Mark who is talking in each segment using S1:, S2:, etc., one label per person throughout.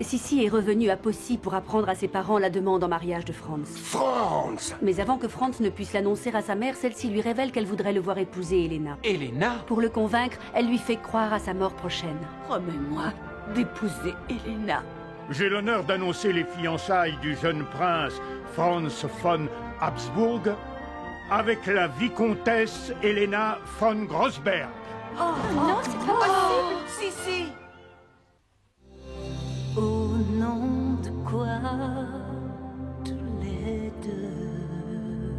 S1: Sissi est revenue à Poissy pour apprendre à ses parents la demande en mariage de Franz.
S2: Franz!
S1: Mais avant que Franz ne puisse l'annoncer à sa mère, celle-ci lui révèle qu'elle voudrait le voir épouser Elena.
S3: Elena?
S1: Pour le convaincre, elle lui fait croire à sa mort prochaine.
S4: Promets-moi d'épouser Elena.
S5: J'ai l'honneur d'annoncer les fiançailles du jeune prince Franz von Habsburg avec la vicomtesse Elena von Grossberg.
S4: Oh non, c'est pas possible. Si, si.
S6: Au nom de quoi tous les deux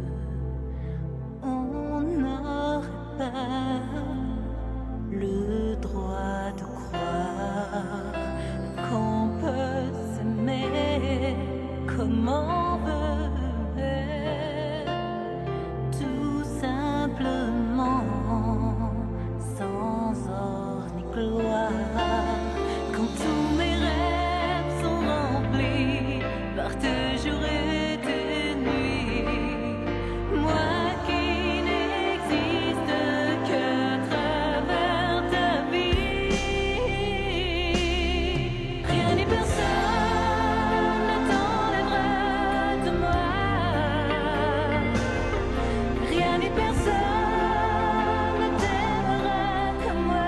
S6: on n'aurait pas le droit de croire qu'on peut s'aimer comme on veut, tout simplement sans or ni gloire. Quand tous mes rêves sont remplis par tes jours et tes nuits, moi qui n'existe qu'à travers ta vie, rien ni personne ne t'enlèvera de moi, rien ni personne ne t'aimera comme moi.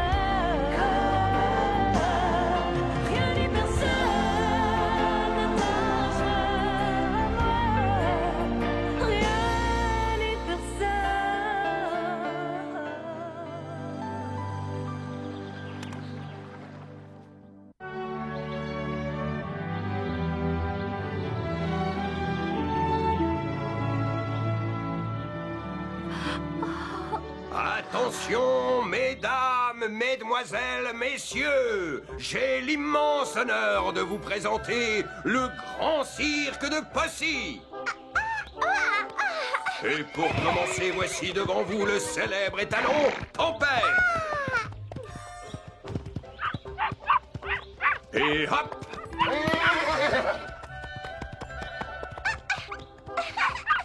S2: Attention, mesdames, mesdemoiselles, messieurs, j'ai l'immense honneur de vous présenter le grand cirque de Poissy. Et pour commencer, voici devant vous le célèbre étalon Tempête. Et hop!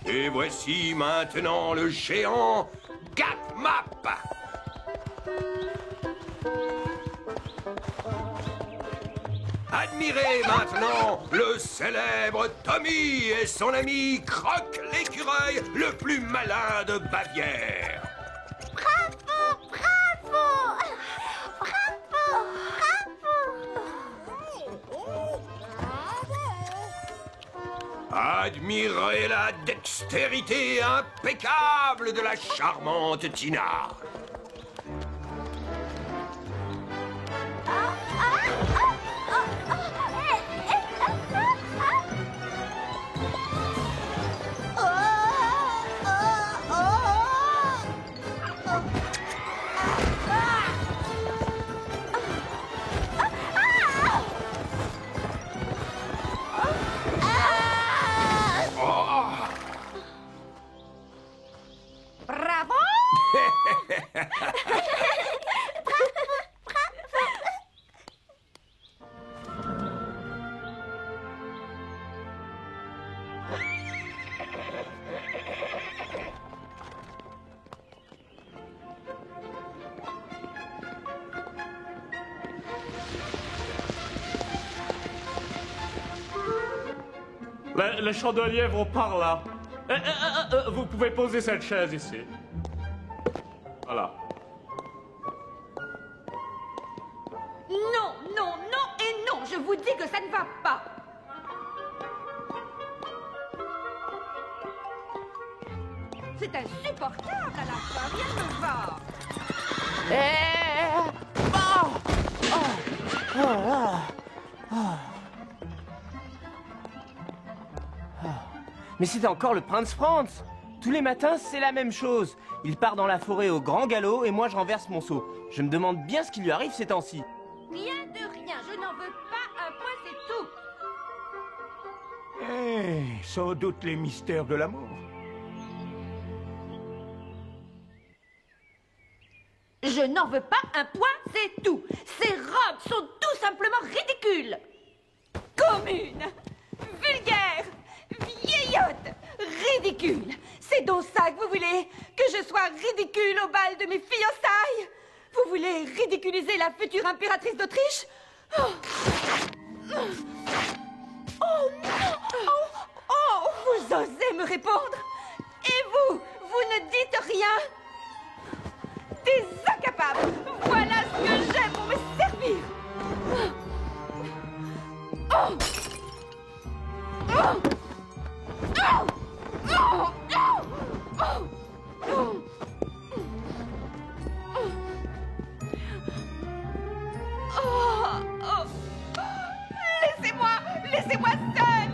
S2: Et voici maintenant le géant Gatmap. Admirez maintenant le célèbre Tommy et son ami Croc l'écureuil, le plus malin de Bavière.
S7: Bravo, bravo, bravo, bravo.
S2: Admirez la dextérité impeccable de la charmante Tina.
S7: Bravo.
S8: Les chandeliers vont par là. Vous pouvez poser cette chaise ici. Voilà.
S4: Non, non, non et non. Je vous dis que ça ne va pas. C'est insupportable à la fin. Rien ne va.
S3: Mais c'est encore le prince Franz. Tous les matins, c'est la même chose. Il part dans la forêt au grand galop et moi je renverse mon seau. Je me demande bien ce qui lui arrive ces temps-ci.
S4: Rien de rien. Je n'en veux pas. Un point, c'est tout.
S5: Sans doute les mystères de l'amour.
S4: Je n'en veux pas. Un point, c'est tout. Ces robes sont tout simplement ridicules. Commune, vulgaire, vieillotte, ridicule. C'est donc ça que vous voulez? Que je sois ridicule au bal de mes fiançailles? Vous voulez ridiculiser la future impératrice d'Autriche? Oh. Laissez-moi! Laissez-moi seul!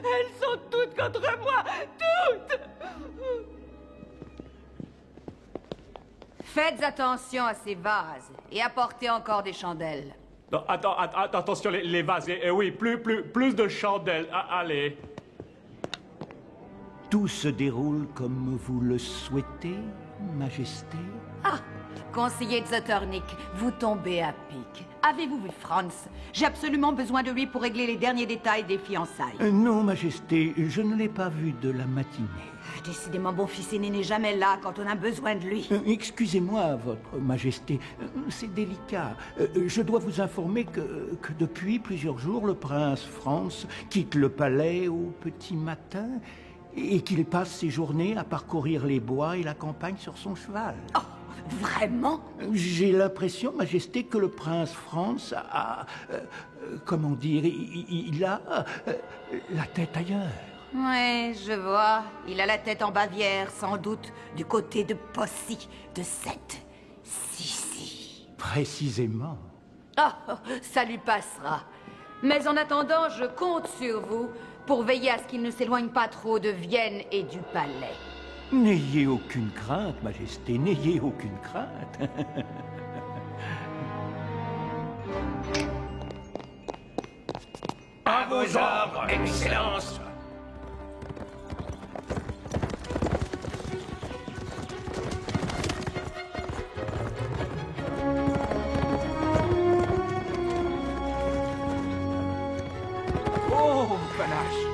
S4: Elles sont toutes contre moi! Toutes! Faites attention à ces vases et apportez encore des chandelles.
S8: Non, attention, les vases. Oui, plus de chandelles. Ah, allez.
S5: Tout se déroule comme vous le souhaitez, Majesté?
S4: Ah! Conseiller Zotornik, vous tombez à pic. Avez-vous vu Franz? J'ai absolument besoin de lui pour régler les derniers détails des fiançailles.
S5: Non, Majesté, je ne l'ai pas vu de la matinée.
S4: Décidément, mon fils aîné n'est jamais là quand on a besoin de lui.
S5: Excusez-moi, Votre Majesté, c'est délicat. Je dois vous informer que depuis plusieurs jours, le prince Franz quitte le palais au petit matin et qu'il passe ses journées à parcourir les bois et la campagne sur son cheval.
S4: Oh, vraiment?
S5: J'ai l'impression, Majesté, que le prince Franz a... comment dire, il a la tête ailleurs.
S4: Ouais, je vois. Il a la tête en Bavière, sans doute, du côté de Possy, de cette Sissi.
S5: Précisément.
S4: Oh, ça lui passera. Mais en attendant, je compte sur vous pour veiller à ce qu'il ne s'éloigne pas trop de Vienne et du palais.
S5: N'ayez aucune crainte, Majesté, n'ayez aucune crainte.
S2: À vos ordres, Excellence.
S3: Oh, panache!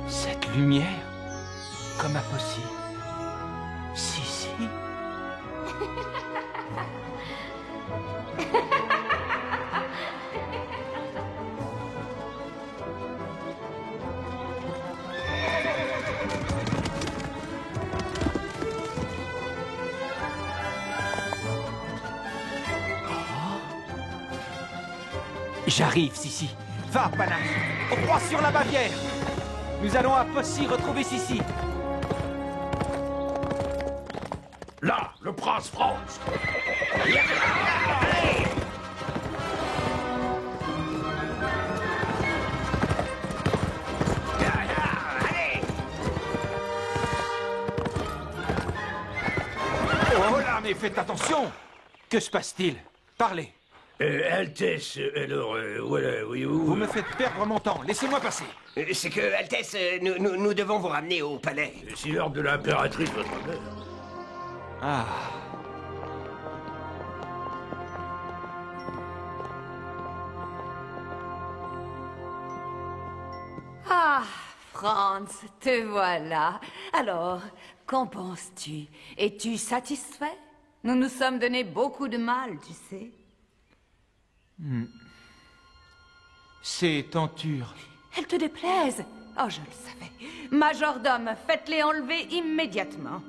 S3: Cette lumière, comme à Possy. Si. J'arrive, Sissi. Va, Panache. On croit sur la Bavière. Nous allons à Possy retrouver Sissi.
S2: Là, le prince Franz.
S3: Oh là, mais faites attention. Que se passe-t-il? Parlez.
S2: Altesse, alors, voilà, oui...
S3: Vous me faites perdre mon temps. Laissez-moi passer.
S2: C'est que, Altesse, nous devons vous ramener au palais. C'est l'ordre de l'impératrice, votre mère.
S3: Ah.
S4: Ah, Franz, te voilà. Alors, qu'en penses-tu? Es-tu satisfait? Nous nous sommes donné beaucoup de mal, tu sais.
S3: Ces tentures.
S4: Elles te déplaisent? Oh, je le savais. Majordome, faites-les enlever immédiatement.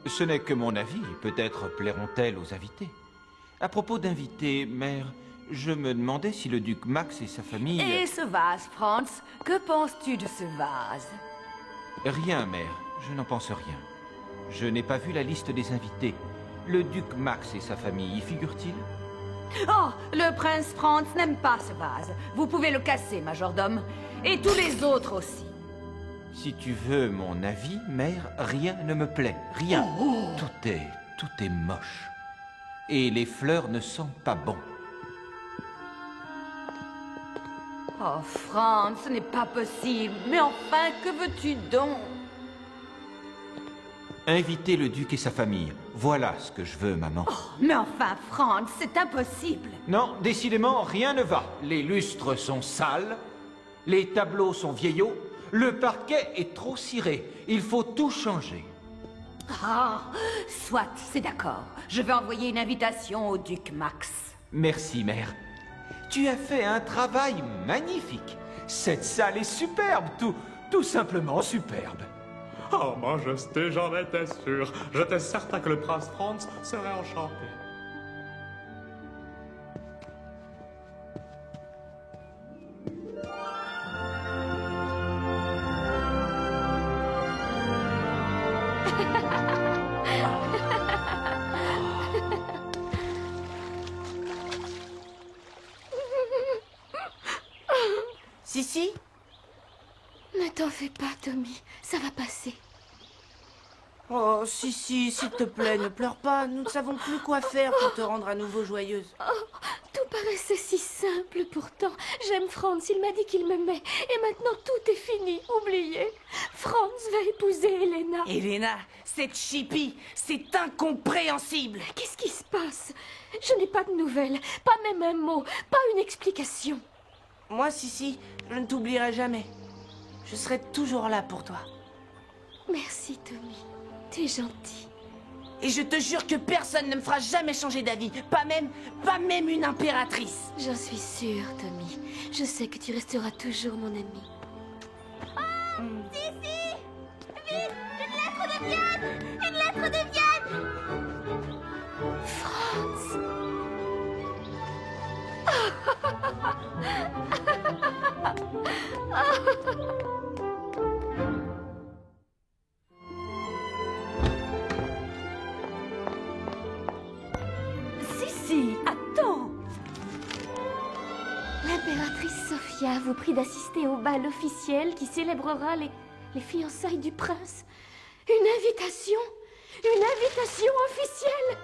S3: Ce n'est que mon avis. Peut-être plairont-elles aux invités. À propos d'invités, mère, je me demandais si le duc Max et sa famille...
S4: Et ce vase, Franz? Que penses-tu de ce vase?
S3: Rien, mère. Je n'en pense rien. Je n'ai pas vu la liste des invités. Le duc Max et sa famille y figurent-ils?
S4: Oh, le prince Franz n'aime pas ce vase. Vous pouvez le casser, majordome. Et tous les autres aussi.
S3: Si tu veux mon avis, mère, rien ne me plaît. Rien. Tout est moche. Et les fleurs ne sentent pas bon.
S4: Oh, Franz, ce n'est pas possible. Mais enfin, que veux-tu donc?
S3: Inviter le duc et sa famille. Voilà ce que je veux, maman.
S4: Oh, mais enfin, Franz, c'est impossible.
S3: Non, décidément, rien ne va. Les lustres sont sales, les tableaux sont vieillots, le parquet est trop ciré. Il faut tout changer.
S4: Ah, soit, c'est d'accord. Je vais envoyer une invitation au duc Max.
S3: Merci, mère. Tu as fait un travail magnifique. Cette salle est superbe, tout simplement superbe.
S8: Oh, Majesté, j'en étais sûr. J'étais certain que le prince Franz serait enchanté.
S9: Sissi?
S6: Ne t'en fais pas, Tommy. Ça va passer.
S9: Oh, Sissi, s'il te plaît, ne pleure pas. Nous ne savons plus quoi faire pour te rendre à nouveau joyeuse.
S6: Oh, tout paraissait si simple pourtant. J'aime Franz, il m'a dit qu'il m'aimait. Et maintenant tout est fini, oublié. Franz va épouser Elena.
S9: Elena, cette chipie, c'est incompréhensible.
S6: Qu'est-ce qui se passe? Je n'ai pas de nouvelles, pas même un mot, pas une explication.
S9: Moi, Sissi, je ne t'oublierai jamais. Je serai toujours là pour toi.
S6: Merci, Tommy. Tu es gentil.
S9: Et je te jure que personne ne me fera jamais changer d'avis. Pas même une impératrice.
S6: J'en suis sûre, Tommy. Je sais que tu resteras toujours mon ami.
S7: Sissi! Vite! Une lettre de Vienne! Une lettre de Vienne!
S6: Franz!
S1: Sissi, attends!
S6: L'impératrice Sophia vous prie d'assister au bal officiel qui célébrera les fiançailles du prince. Une invitation? Une invitation officielle?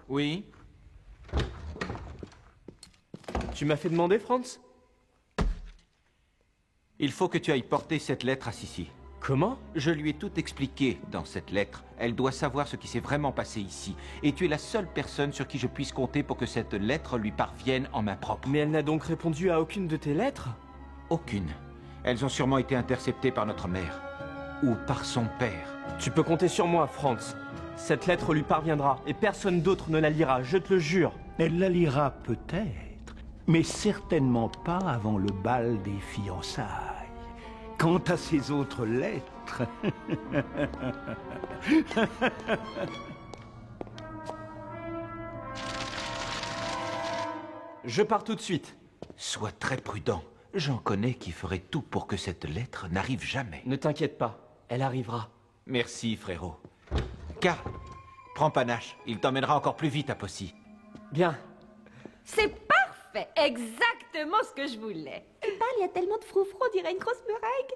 S3: Oui?
S10: Tu m'as fait demander, Franz?
S3: Il faut que tu ailles porter cette lettre à Sissi.
S10: Comment?
S3: Je lui ai tout expliqué dans cette lettre. Elle doit savoir ce qui s'est vraiment passé ici. Et tu es la seule personne sur qui je puisse compter pour que cette lettre lui parvienne en main propre.
S10: Mais elle n'a donc répondu à aucune de tes lettres?
S3: Aucune. Elles ont sûrement été interceptées par notre mère. Ou par son père.
S10: Tu peux compter sur moi, Franz. Cette lettre lui parviendra, et personne d'autre ne la lira, je te le jure.
S5: Elle la lira peut-être, mais certainement pas avant le bal des fiançailles. Quant à ces autres lettres...
S10: Je pars tout de suite.
S3: Sois très prudent. J'en connais qui feraient tout pour que cette lettre n'arrive jamais.
S10: Ne t'inquiète pas, elle arrivera.
S3: Merci, frérot. Car, prends Panache. Il t'emmènera encore plus vite à Possy.
S10: Bien.
S4: C'est parfait, exactement ce que je voulais.
S6: Tu parles, il y a tellement de froufrou, on dirait une grosse meringue.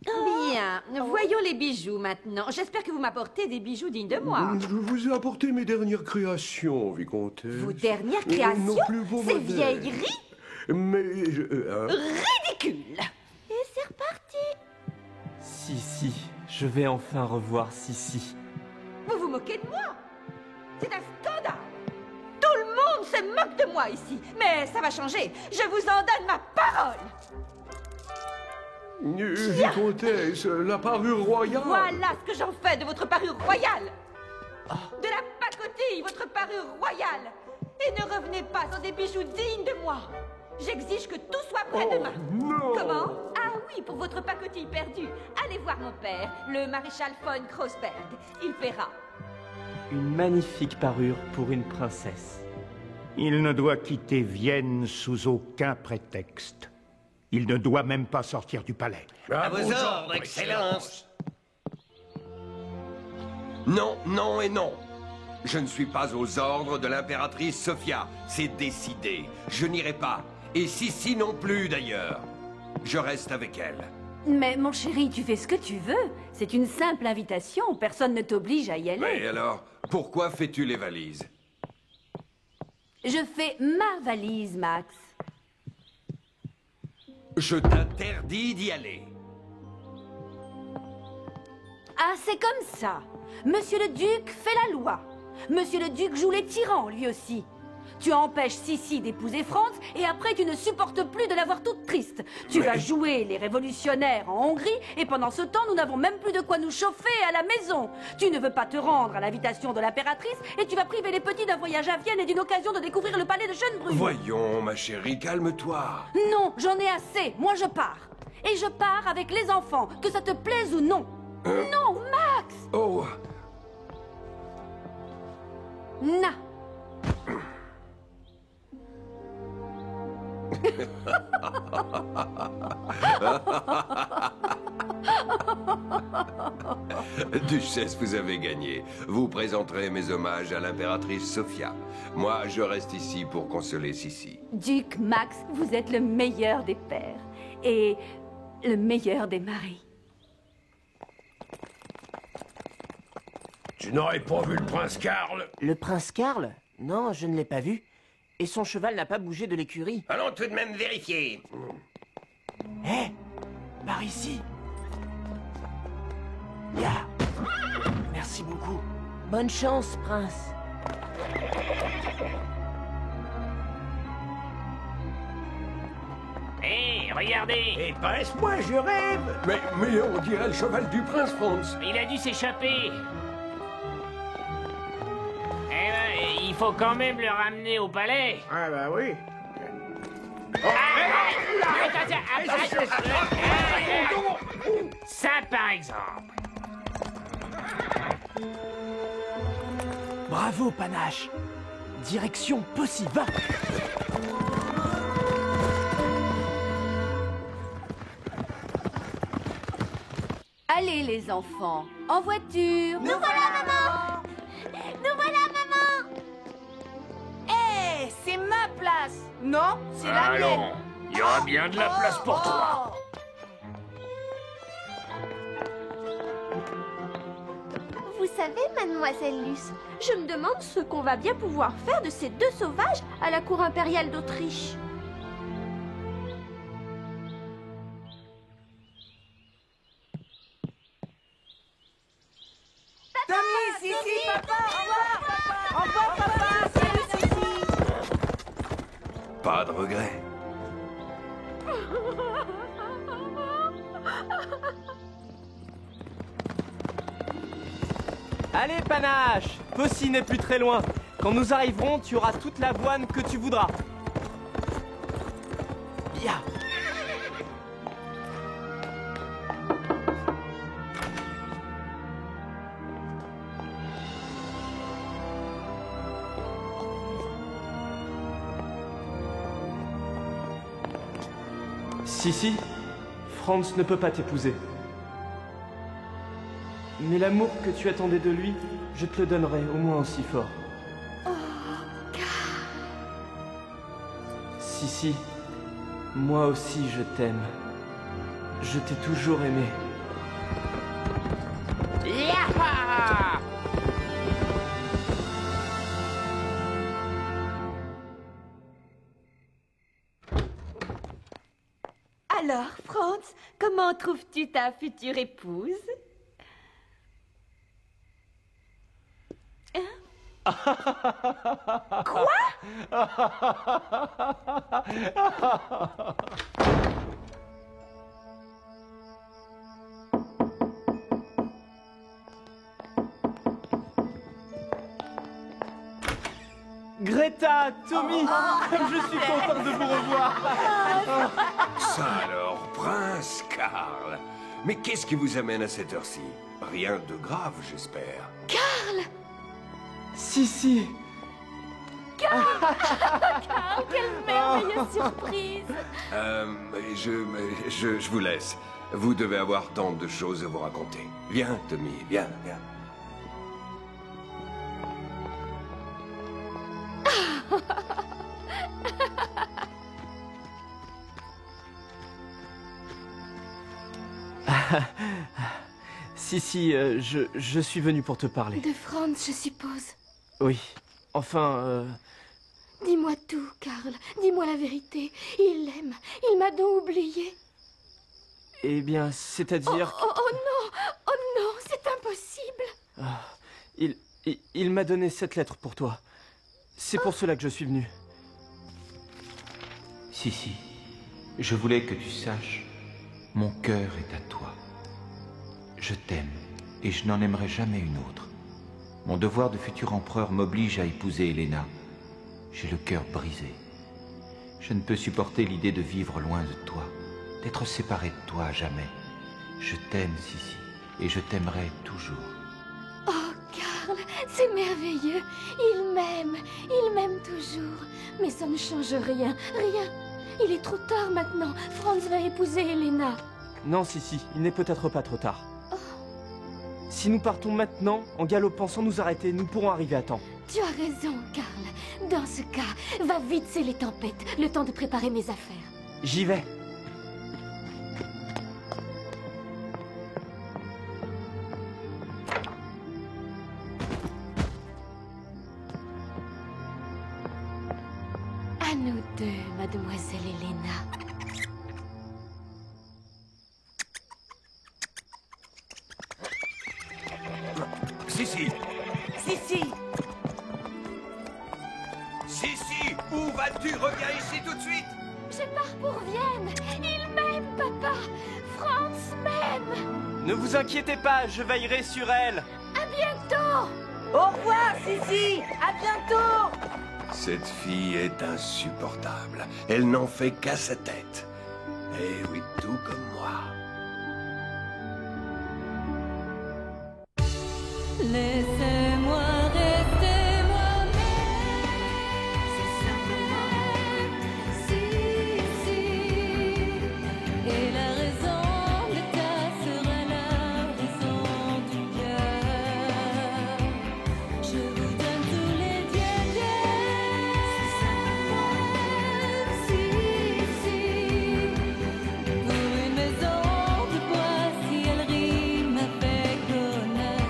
S4: Bien, voyons les bijoux maintenant. J'espère que vous m'apportez des bijoux dignes de moi.
S2: Je vous ai apporté mes dernières créations, vicomtesse.
S4: Vos dernières créations?
S2: Nos plus beaux
S4: Ces
S2: modèles.
S4: vieilleries?
S2: Mais...
S4: Ridicule!
S7: Et c'est reparti.
S10: Si, je vais enfin revoir Sissi.
S4: Vous vous moquez de moi? C'est un scandale! Tout le monde se moque de moi ici. Mais ça va changer. Je vous en donne ma parole.
S2: Vicomtesse, la parure royale.
S4: Voilà ce que j'en fais de votre parure royale. De la pacotille, votre parure royale. Et ne revenez pas sans des bijoux dignes de moi. J'exige que tout soit prêt demain.
S2: Non.
S4: Comment? Ah oui, pour votre pacotille perdue. Allez voir mon père, le maréchal von Kreuzberg. Il paiera.
S10: Une magnifique parure pour une princesse.
S5: Il ne doit quitter Vienne sous aucun prétexte. Il ne doit même pas sortir du palais.
S2: À vos ordres, Excellence. Non, non et non. Je ne suis pas aux ordres de l'impératrice Sophia. C'est décidé. Je n'irai pas. Et Sissi non plus, d'ailleurs. Je reste avec elle.
S1: Mais mon chéri, tu fais ce que tu veux. C'est une simple invitation. Personne ne t'oblige à y aller.
S2: Et alors, pourquoi fais-tu les valises?
S1: Je fais ma valise, Max.
S2: Je t'interdis d'y aller.
S1: Ah, c'est comme ça. Monsieur le duc fait la loi. Monsieur le duc joue les tyrans, lui aussi. Tu empêches Sissi d'épouser Franz et après tu ne supportes plus de la voir toute triste. Tu vas jouer les révolutionnaires en Hongrie et pendant ce temps nous n'avons même plus de quoi nous chauffer à la maison. Tu ne veux pas te rendre à l'invitation de l'impératrice et tu vas priver les petits d'un voyage à Vienne et d'une occasion de découvrir le palais de Schönbrunn.
S2: Voyons, ma chérie, calme-toi.
S1: Non, j'en ai assez, moi je pars. Et je pars avec les enfants, que ça te plaise ou non. Non, Max!
S2: Oh.
S1: Na.
S2: Duchesse, vous avez gagné. Vous présenterez mes hommages à l'impératrice Sophia. Moi, je reste ici pour consoler Sissi.
S1: Duc Max, vous êtes le meilleur des pères et le meilleur des maris.
S11: Tu n'aurais pas vu le prince Karl?
S9: Le prince Karl? Non, je ne l'ai pas vu. Et son cheval n'a pas bougé de l'écurie.
S2: Allons tout de même vérifier.
S9: Hé, par ici. Ya. Merci beaucoup. Bonne chance, prince.
S12: Hé, regardez!
S11: Et passe-moi, je rêve!
S2: Mais on dirait le cheval du prince, Franz.
S12: Il a dû s'échapper. Eh ben, il faut quand même le ramener au palais.
S11: Ah bah oui.
S12: Ça, par exemple.
S9: Bravo, Panache. Direction Possiva.
S1: Allez les enfants, en voiture.
S7: Nous voilà, maman! Nous voilà, maman!
S4: Hé, c'est ma place! Non, c'est la mienne!
S12: Allons, il y aura bien de la place pour toi.
S6: Vous savez, mademoiselle Luce, je me demande ce qu'on va bien pouvoir faire de ces deux sauvages à la cour impériale d'Autriche.
S4: Tommy, Sissi, papa, au revoir! Au revoir, papa! Salut, Sissi!
S2: Pas de regret.
S10: Allez, Panache! Possible n'est plus très loin. Quand nous arriverons, tu auras toute l'avoine que tu voudras. Bien. Si, Franz ne peut pas t'épouser. Mais l'amour que tu attendais de lui, je te le donnerai au moins aussi fort. Si, moi aussi je t'aime. Je t'ai toujours aimé.
S12: Yaha!
S4: Alors, Franz, comment trouves-tu ta future épouse? Quoi?
S10: Greta, Tommy, comme je suis content de vous revoir.
S2: Ça alors, prince Karl. Mais qu'est-ce qui vous amène à cette heure-ci? Rien de grave, j'espère.
S6: Karl!
S10: Si.
S6: Karl, quelle merveilleuse surprise!
S2: Je vous laisse. Vous devez avoir tant de choses à vous raconter. Viens, Tommy, viens.
S10: Si, je suis venu pour te parler.
S6: De Franz, je suppose.
S10: Oui, enfin,
S6: Dis-moi tout, Karl. Dis-moi la vérité. Il l'aime. Il m'a donc oublié.
S10: eh bien, c'est-à-dire...
S6: Oh non! Oh non, c'est impossible!
S10: Il m'a donné cette lettre pour toi. C'est pour cela que je suis venu.
S3: Si, je voulais que tu saches, mon cœur est à toi. Je t'aime, et je n'en aimerai jamais une autre. Mon devoir de futur empereur m'oblige à épouser Helena. J'ai le cœur brisé. Je ne peux supporter l'idée de vivre loin de toi, d'être séparé de toi à jamais. Je t'aime, Sissi, et je t'aimerai toujours.
S6: Oh, Karl, c'est merveilleux. Il m'aime toujours. Mais ça ne change rien, rien. Il est trop tard maintenant. Franz va épouser Helena.
S10: Non, Sissi, il n'est peut-être pas trop tard. Si nous partons maintenant, en galopant sans nous arrêter, nous pourrons arriver à temps.
S6: Tu as raison, Karl. Dans ce cas, va vite, c'est les tempêtes. Le temps de préparer mes affaires.
S10: J'y vais.
S6: À nous deux, mademoiselle Helena.
S2: Sissi!
S9: Sissi!
S2: Sissi! Où vas-tu? Reviens ici tout de suite!
S6: Je pars pour Vienne. Il m'aime, papa. Franz m'aime.
S10: Ne vous inquiétez pas, je veillerai sur elle.
S6: À bientôt.
S9: Au revoir, Sissi! À bientôt!
S2: Cette fille est insupportable. Elle n'en fait qu'à sa tête. Eh oui, tout comme moi.
S13: Laissez-moi rester moi-même. C'est simplement si. Et la raison de ta sera la raison du cœur. Je vous donne tous les dieux. C'est simplement si. Pour une maison de bois, si elle rime avec honneur.